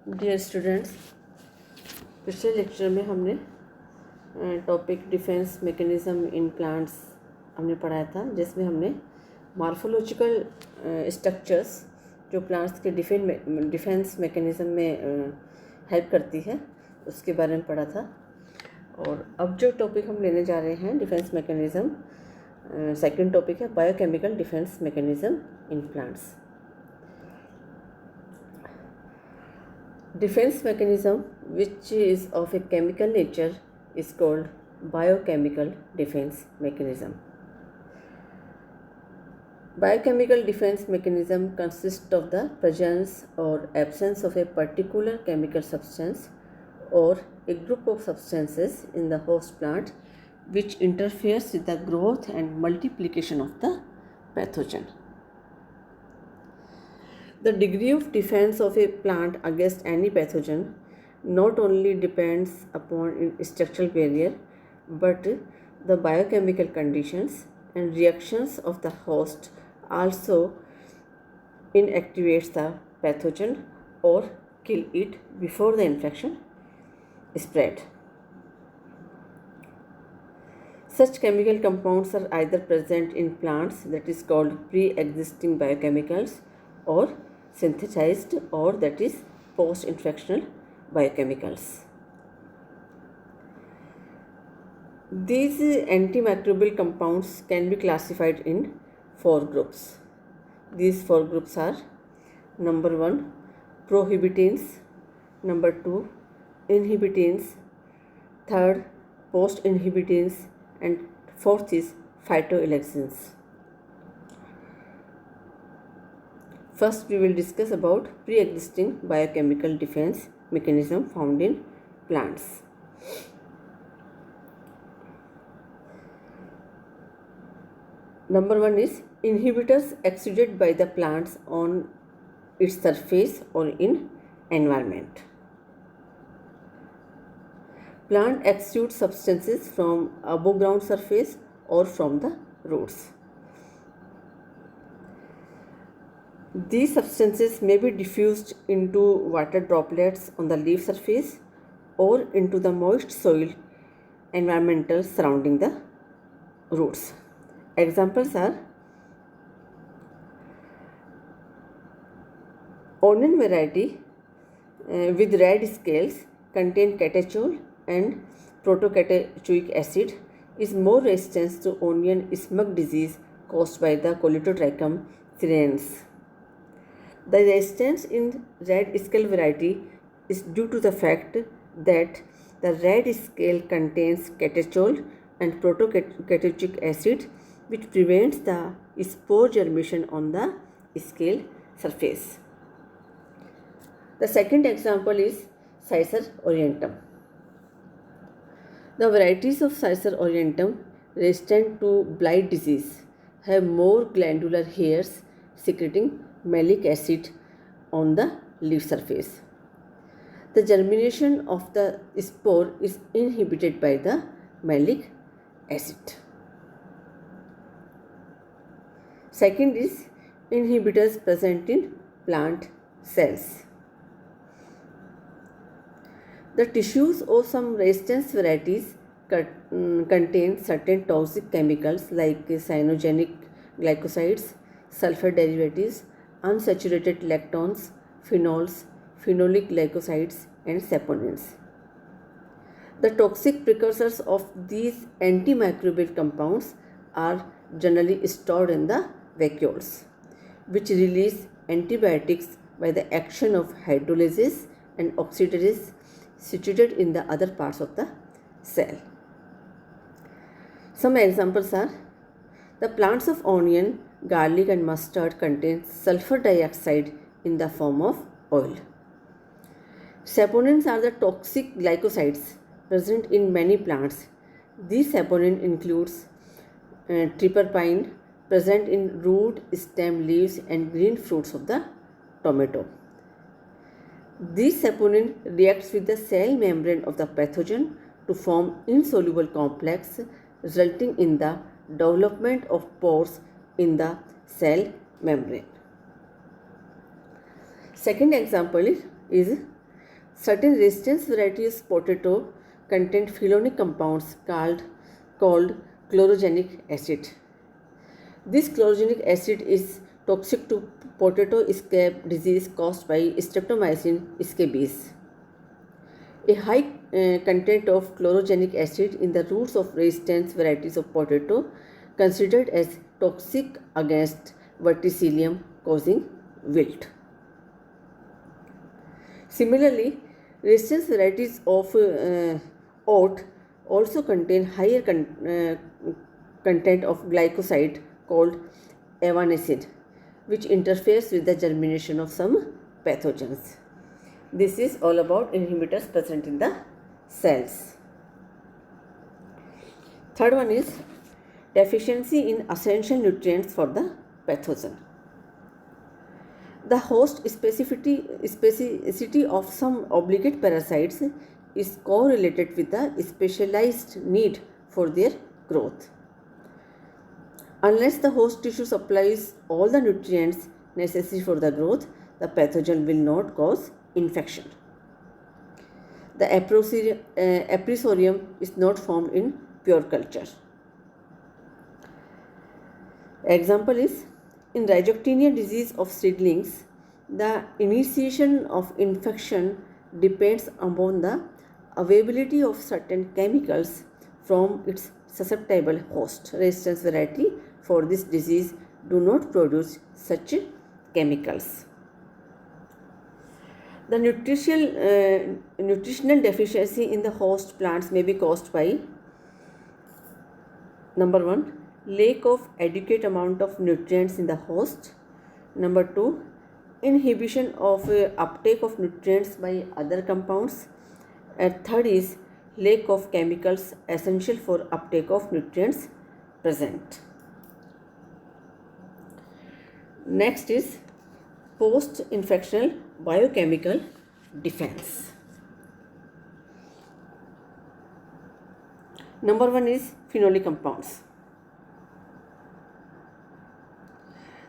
Dear students, पिछले lecture में हमने topic defence mechanism in plants हमने पढ़ाया था, जिसमें हमने मॉर्फोलॉजिकल स्ट्रक्चर्स जो प्लांट्स के डिफेंस मैकेनिज्म में हेल्प करती है उसके बारे में पढ़ा था। और अब जो टॉपिक हम लेने जा रहे हैं डिफेंस मैकेनिज्म, सेकंड टॉपिक है biochemical defence mechanism in plants. Defense mechanism which is of a chemical nature is called biochemical defense mechanism. Biochemical defense mechanism consists of the presence or absence of a particular chemical substance or a group of substances in the host plant which interferes with the growth and multiplication of the pathogen. The degree of defense of a plant against any pathogen not only depends upon its structural barrier, but the biochemical conditions and reactions of the host also inactivates the pathogen or kill it before the infection spread. Such chemical compounds are either present in plants, that is called pre-existing biochemicals, or synthesized, or that is post-infectional biochemicals. These antimicrobial compounds can be classified in 4 groups. These 4 groups are: number 1, prohibitins; number 2, inhibitins; third, post-inhibitins; and fourth is phytoalexins. First, we will discuss about pre-existing biochemical defense mechanism found in plants. Number 1 is inhibitors exuded by the plants on its surface or in environment. Plant exudes substances from above ground surface or from the roots. These substances may be diffused into water droplets on the leaf surface or into the moist soil environmental surrounding the roots. Examples are onion variety with red scales contain catechol and protocatachoic acid is more resistant to onion smug disease caused by the Colletotrichum cereans. The resistance in red scale variety is due to the fact that the red scale contains catechol and protocatachoic acid, which prevents the spore germination on the scale surface. The second example is Cicer aurantium. The varieties of Cicer aurantium resistant to blight disease have more glandular hairs secreting malic acid on the leaf surface. The germination of the spore is inhibited by the malic acid. Second is inhibitors present in plant cells. The tissues of some resistance varieties contain certain toxic chemicals like cyanogenic glycosides, sulfur derivatives, unsaturated lactones, phenols, phenolic glycosides, and saponins. The toxic precursors of these antimicrobial compounds are generally stored in the vacuoles, which release antibiotics by the action of hydrolases and oxidases situated in the other parts of the cell. Some examples are the plants of onion, garlic, and mustard contain sulfur dioxide in the form of oil. Saponins are the toxic glycosides present in many plants. These saponin includes tryptophan present in root, stem, leaves, and green fruits of the tomato. These saponin reacts with the cell membrane of the pathogen to form insoluble complex, resulting in the development of pores in the cell membrane. Second example is Certain resistance varieties of potato contain phenolic compounds called chlorogenic acid. This chlorogenic acid is toxic to potato scab disease caused by Streptomycin scabies. A high content of chlorogenic acid in the roots of resistant varieties of potato considered as toxic against verticillium, causing wilt. Similarly, resistant varieties of oat also contain higher content of glycoside called evanescent, which interferes with the germination of some pathogens. This is all about inhibitors present in the cells. Third one is deficiency in essential nutrients for the pathogen. The host specificity of some obligate parasites is correlated with the specialized need for their growth. Unless the host tissue supplies all the nutrients necessary for the growth, the pathogen will not cause infection. The aprisorium is not formed in pure culture. Example is in rhizoctonia disease of seedlings, the initiation of infection depends upon the availability of certain chemicals from its susceptible host. Resistance variety for this disease do not produce such chemicals. The nutritional deficiency in the host plants may be caused by number 1, lack of adequate amount of nutrients in the host. Number 2, inhibition of uptake of nutrients by other compounds. And third is lack of chemicals essential for uptake of nutrients present. Next is post-infectional biochemical defense. Number 1 is phenolic compounds.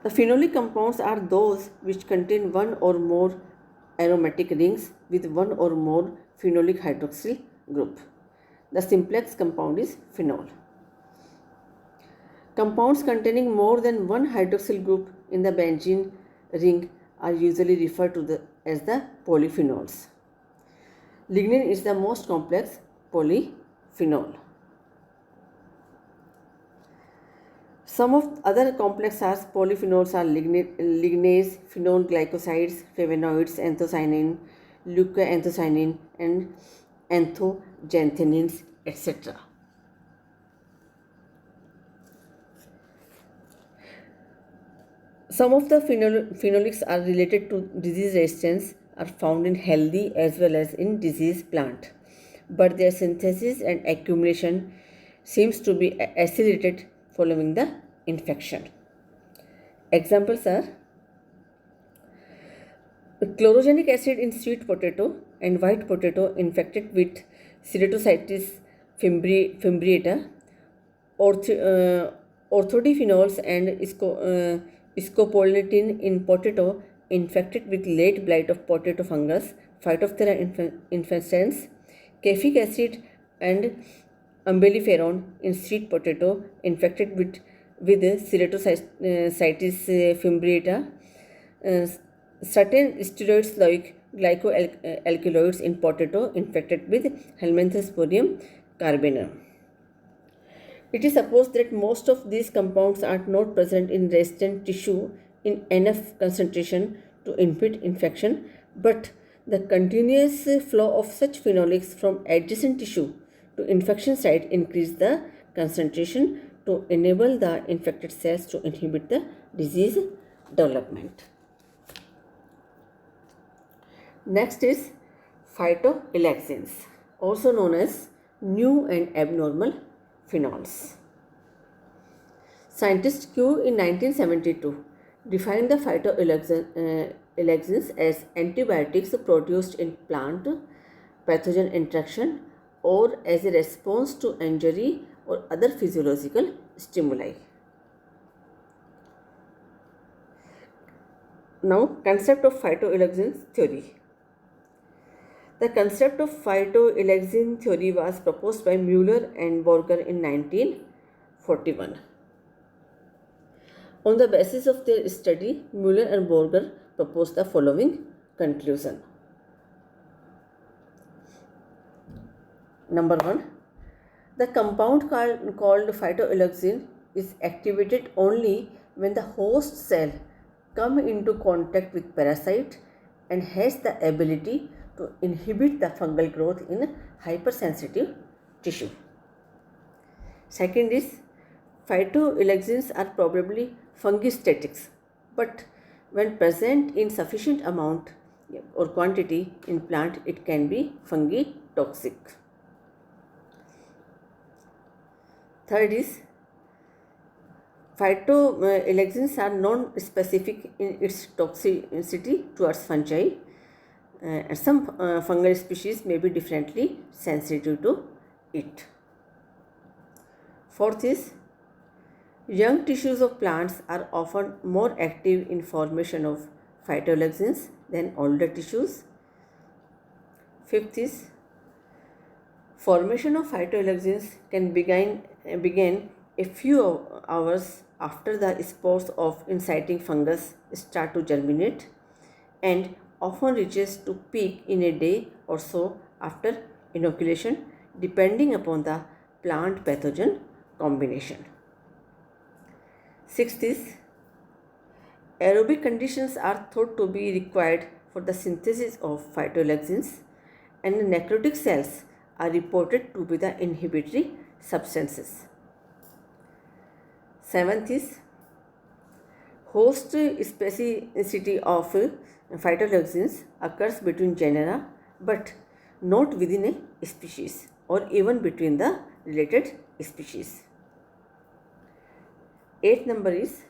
The phenolic compounds are those which contain one or more aromatic rings with one or more phenolic hydroxyl group. The simplex compound is phenol. Compounds containing more than one hydroxyl group in the benzene ring are usually referred to as the polyphenols. Lignin is the most complex polyphenol. Some of other complex polyphenols are lignase, phenol glycosides, flavonoids, anthocyanin, leucoanthocyanin, and anthocyanins, etc. Some of the phenolics are related to disease resistance are found in healthy as well as in diseased plant, but their synthesis and accumulation seems to be accelerated following the infection. Examples are chlorogenic acid in sweet potato and white potato infected with Ceratocystis fimbriata, orthodephenols and scopolamine in potato infected with late blight of potato fungus, Phytophthora infestans, caffeic acid and umbelliferone in sweet potato infected with Ceratocystis fimbriata, certain steroids like glycoalkaloids in potato infected with Helminthosporium carbaneum. It is supposed that most of these compounds are not present in resistant tissue in enough concentration to inhibit infection, but the continuous flow of such phenolics from adjacent tissue to infection site increase the concentration to enable the infected cells to inhibit the disease development. Next is phytoalexins, also known as new and abnormal phenols. Scientist Q in 1972 defined the phytoalexins as antibiotics produced in plant pathogen interaction or as a response to injury or other physiological stimuli. Now, concept of phytoalexins theory. The concept of phytoalexin theory was proposed by Mueller and Borger in 1941. On the basis of their study, Mueller and Borger proposed the following conclusion. Number 1. The compound called phytoalexin is activated only when the host cell comes into contact with parasite and has the ability to inhibit the fungal growth in hypersensitive tissue. Second is, phytoalexins are probably fungistatics, but when present in sufficient amount or quantity in plant, it can be fungi-toxic. Third is, phytoalexins are non-specific in its toxicity towards fungi. Some fungal species may be differently sensitive to it. Fourth is, young tissues of plants are often more active in formation of phytoalexins than older tissues. Fifth is, formation of phytoalexins can begin a few hours after the spores of inciting fungus start to germinate and often reaches to peak in a day or so after inoculation, depending upon the plant pathogen combination. Sixth is, aerobic conditions are thought to be required for the synthesis of phytoalexins, and necrotic cells are reported to be the inhibitory substances. Seventh is, host specificity of phytoalexins occurs between genera but not within a species or even between the related species. Eighth number is,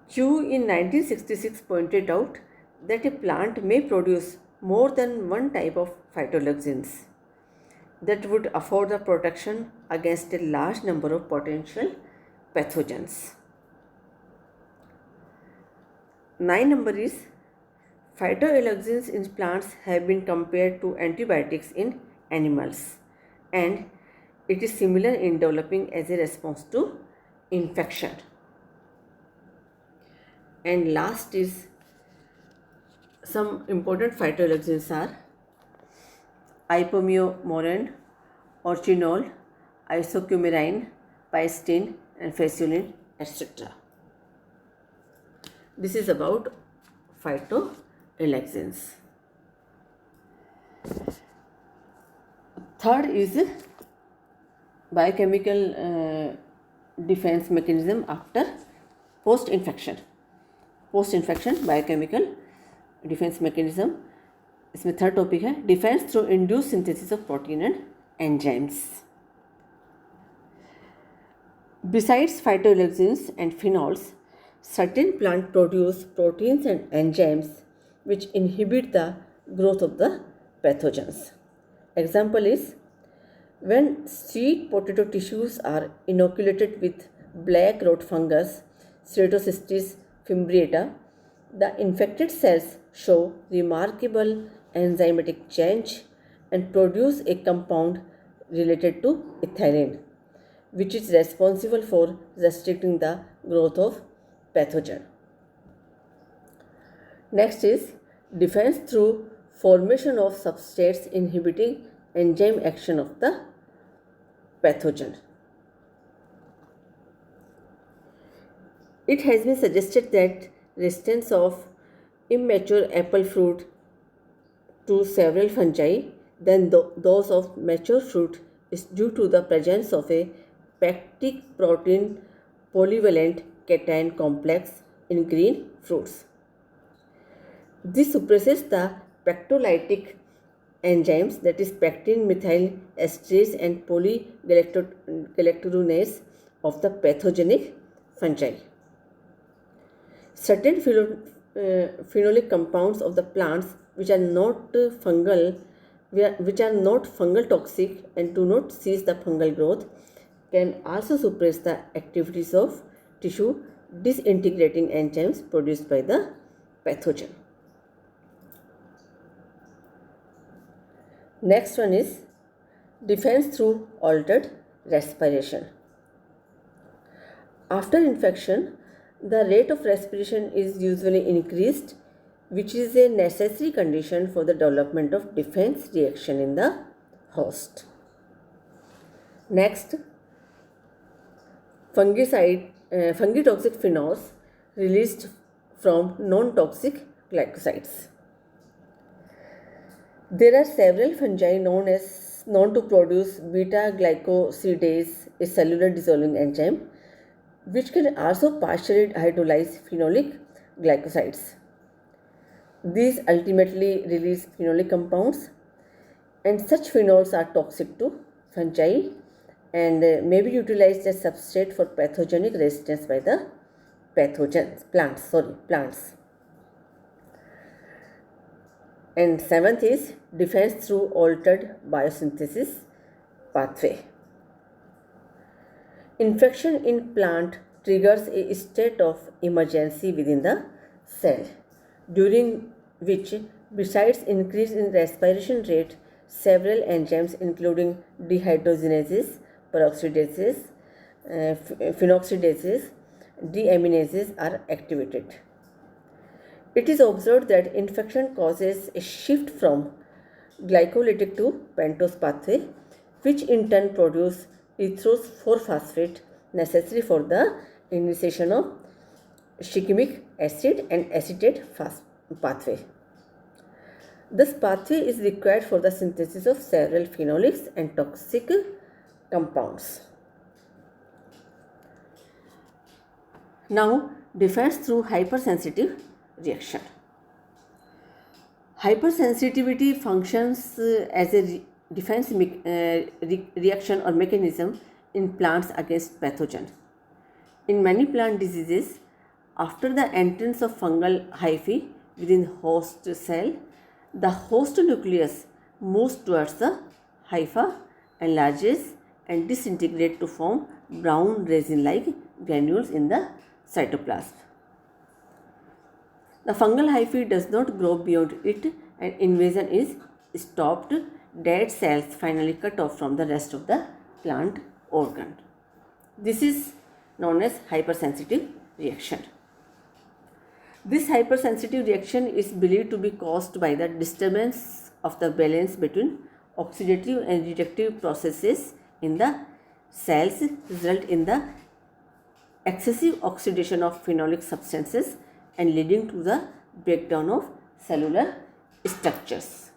Q in 1966 pointed out that a plant may produce more than one type of phytoalexins that would afford the protection against a large number of potential pathogens. 9 number is, phytoalexins in plants have been compared to antibiotics in animals, and it is similar in developing as a response to infection. And last is, some important phytoalexins are ipomorine, orchinol, isocoumarine, pistin, and fasulin, etc. This is about phytoalexins. Third is biochemical defense mechanism after post-infection. Post-infection biochemical defence mechanism, इसमें third topic है defence through induce synthesis of protein and enzymes. Besides phytoalexins and phenols, certain plants produce proteins and enzymes which inhibit the growth of the pathogens. Example is, when sweet potato tissues are inoculated with black rot fungus, Ceratocystis fimbriata, the infected cells show remarkable enzymatic change and produce a compound related to ethylene, which is responsible for restricting the growth of pathogen. Next is defense through formation of substrates inhibiting enzyme action of the pathogen. It has been suggested that resistance of immature apple fruit to several fungi than those of mature fruit is due to the presence of a pectic protein polyvalent cation complex in green fruits. This suppresses the pectolytic enzymes, that is pectin methyl esterase and polygalacturonase of the pathogenic fungi. Certain phenolic compounds of the plants which are not fungal toxic and do not cease the fungal growth can also suppress the activities of tissue disintegrating enzymes produced by the pathogen. Next one is defense through altered respiration. After infection, the rate of respiration is usually increased, which is a necessary condition for the development of defense reaction in the host. Next, fungitoxic phenols released from non-toxic glycosides. There are several fungi known to produce beta-glycosidase, a cellular dissolving enzyme, which can also partially hydrolyze phenolic glycosides. These ultimately release phenolic compounds, and such phenols are toxic to fungi and may be utilized as substrate for pathogenic resistance by the plants. And seventh is defense through altered biosynthesis pathway. Infection in plant triggers a state of emergency within the cell, during which, besides increase in respiration rate, several enzymes including dehydrogenases, peroxidases, phenoxidases, deaminases are activated. It is observed that infection causes a shift from glycolytic to pentose pathway, which in turn produce erythros 4-phosphate necessary for the initiation of shikimic acid and acetate pathway. This pathway is required for the synthesis of several phenolics and toxic compounds. Now, defense through hypersensitive reaction. Hypersensitivity functions as a defense reaction or mechanism in plants against pathogen. In many plant diseases, after the entrance of fungal hyphae within host cell, the host nucleus moves towards the hypha, enlarges and disintegrates to form brown resin-like granules in the cytoplasm. The fungal hyphae does not grow beyond it and invasion is stopped. Dead cells finally cut off from the rest of the plant organ. This is known as hypersensitive reaction. This hypersensitive reaction is believed to be caused by the disturbance of the balance between oxidative and reductive processes in the cells, result in the excessive oxidation of phenolic substances and leading to the breakdown of cellular structures.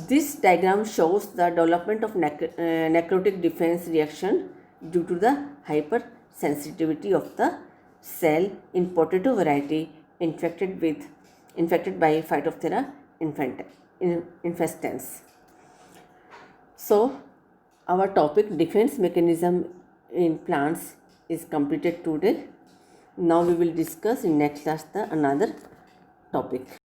This diagram shows the development of necrotic defense reaction due to the hypersensitivity of the cell in potato variety infected by Phytophthora infestans. So, our topic defense mechanism in plants is completed today. Now we will discuss in next class the another topic.